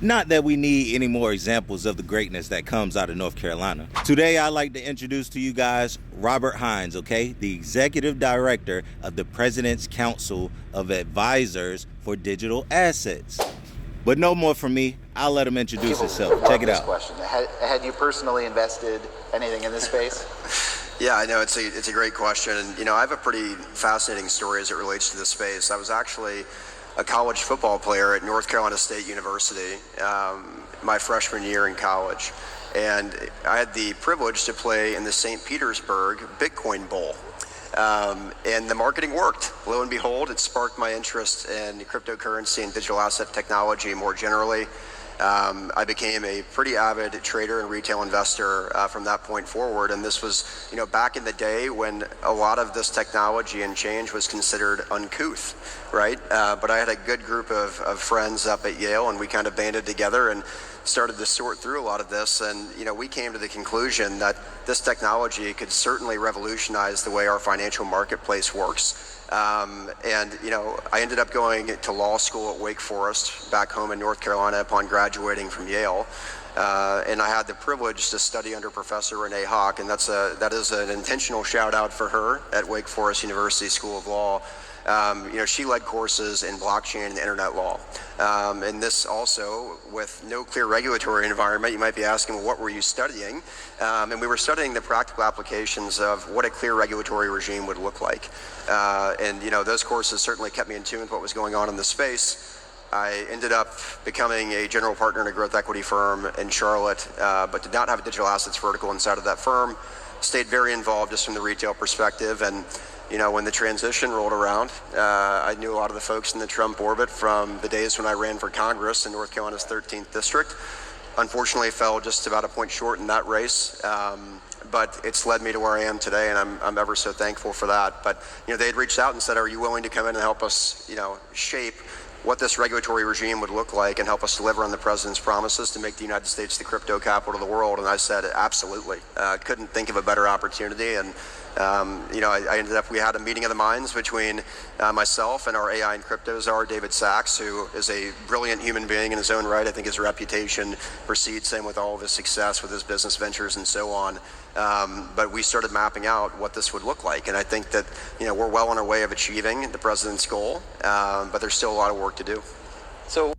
Not that we need any more examples of the greatness that comes out of North Carolina. Today, I'd like to introduce to you guys Robert Hines, okay? The Executive Director of the President's Council of Advisors for Digital Assets. But no more from me. I'll let him introduce himself. Check it out. Question. Had you personally invested anything in this space? Yeah, I know it's a great question, and I have a pretty fascinating story as it relates to this space. I was actually a college football player at North Carolina State University my freshman year in college, and I had the privilege to play in the St. Petersburg Bitcoin Bowl. And the marketing worked. Lo and behold, it sparked my interest in cryptocurrency and digital asset technology more generally. I became a pretty avid trader and retail investor from that point forward. And this was, back in the day when a lot of this technology and change was considered uncouth, right? But I had a good group of friends up at Yale, and we kind of banded together and started to sort through a lot of this. And, we came to the conclusion that this technology could certainly revolutionize the way our financial marketplace works. I ended up going to law school at Wake Forest back home in North Carolina upon graduating from Yale. And I had the privilege to study under Professor Renee Hawk, and that is an intentional shout out for her at Wake Forest University School of Law. She led courses in blockchain and internet law. And this also, with no clear regulatory environment, you might be asking, well, what were you studying? And we were studying the practical applications of what a clear regulatory regime would look like. Those courses certainly kept me in tune with what was going on in the space. I ended up becoming a general partner in a growth equity firm in Charlotte, but did not have a digital assets vertical inside of that firm. Stayed very involved just from the retail perspective, and when the transition rolled around, I knew a lot of the folks in the Trump orbit from the days when I ran for Congress in North Carolina's 13th district. Unfortunately, fell just about a point short in that race, but it's led me to where I am today, and I'm ever so thankful for that. But they had reached out and said, "Are you willing to come in and help us, shape what this regulatory regime would look like and help us deliver on the president's promises to make the United States the crypto capital of the world?" And I said, absolutely. Couldn't think of a better opportunity. And I ended up, we had a meeting of the minds between myself and our AI and crypto czar, David Sachs, who is a brilliant human being in his own right. I think his reputation precedes him with all of his success with his business ventures and so on. But we started mapping out what this would look like. And I think that, we're well on our way of achieving the president's goal, but there's still a lot of work to do. So